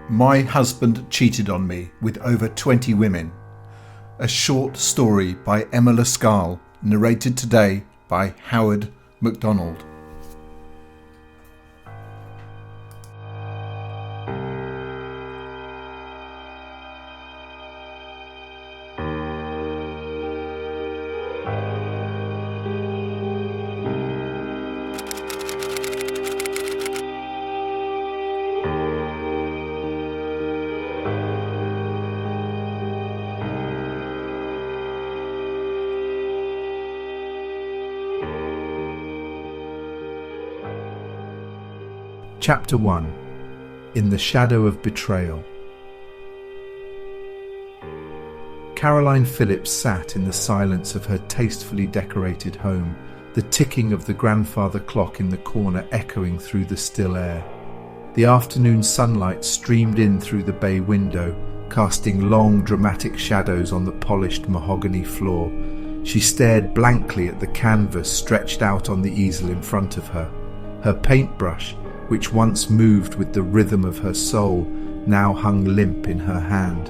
My husband cheated on me with over 20 women. A short story by Emma Lascaux, narrated today by Howard MacDonald. Chapter 1. In the Shadow of Betrayal. Caroline Phillips sat in the silence of her tastefully decorated home, the ticking of the grandfather clock in the corner echoing through the still air. The afternoon sunlight streamed in through the bay window, casting long dramatic shadows on the polished mahogany floor. She stared blankly at the canvas stretched out on the easel in front of her. Her paintbrush, which once moved with the rhythm of her soul, now hung limp in her hand.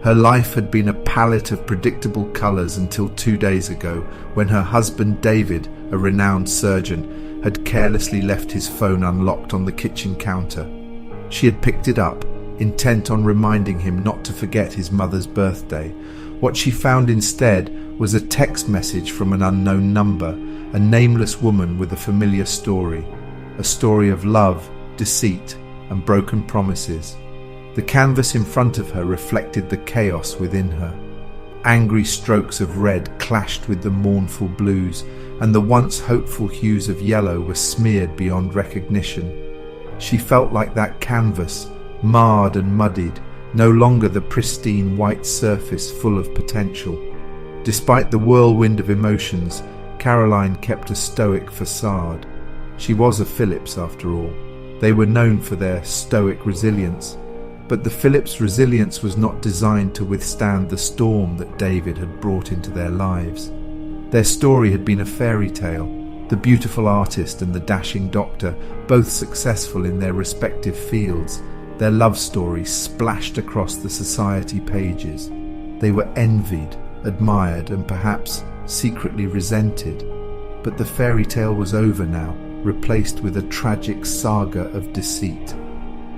Her life had been a palette of predictable colours until 2 days ago, when her husband David, a renowned surgeon, had carelessly left his phone unlocked on the kitchen counter. She had picked it up, intent on reminding him not to forget his mother's birthday. What she found instead was a text message from an unknown number, a nameless woman with a familiar story. A story of love, deceit, and broken promises. The canvas in front of her reflected the chaos within her. Angry strokes of red clashed with the mournful blues, and the once hopeful hues of yellow were smeared beyond recognition. She felt like that canvas, marred and muddied, no longer the pristine white surface full of potential. Despite the whirlwind of emotions, Caroline kept a stoic facade. She was a Phillips after all. They were known for their stoic resilience, but the Phillips' resilience was not designed to withstand the storm that David had brought into their lives. Their story had been a fairy tale, the beautiful artist and the dashing doctor, both successful in their respective fields, their love story splashed across the society pages. They were envied, admired, and perhaps secretly resented. But the fairy tale was over now, replaced with a tragic saga of deceit.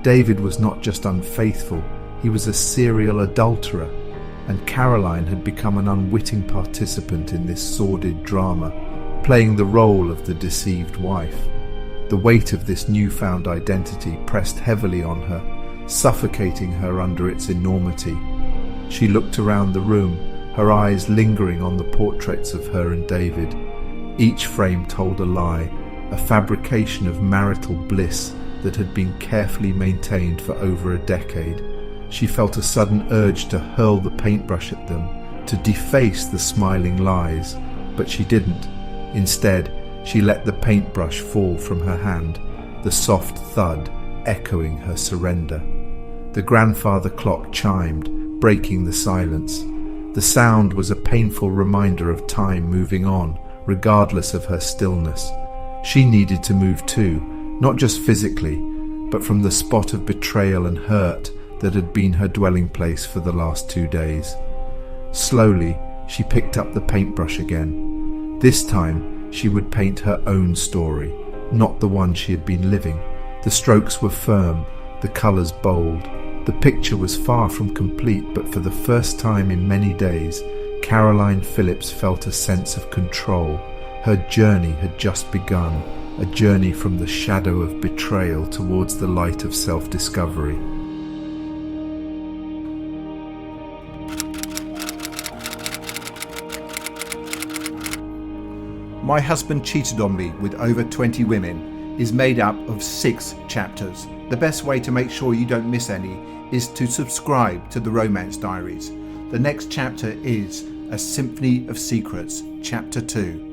David was not just unfaithful, he was a serial adulterer, and Caroline had become an unwitting participant in this sordid drama, playing the role of the deceived wife. The weight of this newfound identity pressed heavily on her, suffocating her under its enormity. She looked around the room, her eyes lingering on the portraits of her and David. Each frame told a lie, a fabrication of marital bliss that had been carefully maintained for over a decade. She felt a sudden urge to hurl the paintbrush at them, to deface the smiling lies, but she didn't. Instead, she let the paintbrush fall from her hand, the soft thud echoing her surrender. The grandfather clock chimed, breaking the silence. The sound was a painful reminder of time moving on, regardless of her stillness. She needed to move too, not just physically, but from the spot of betrayal and hurt that had been her dwelling place for the last 2 days. Slowly, she picked up the paintbrush again. This time, she would paint her own story, not the one she had been living. The strokes were firm, the colours bold. The picture was far from complete, but for the first time in many days, Caroline Phillips felt a sense of control. Her journey had just begun, a journey from the shadow of betrayal towards the light of self-discovery. My Husband Cheated on Me with Over 20 Women is made up of 6 chapters. The best way to make sure you don't miss any is to subscribe to the Romance Diaries. The next chapter is A Symphony of Secrets, Chapter 2.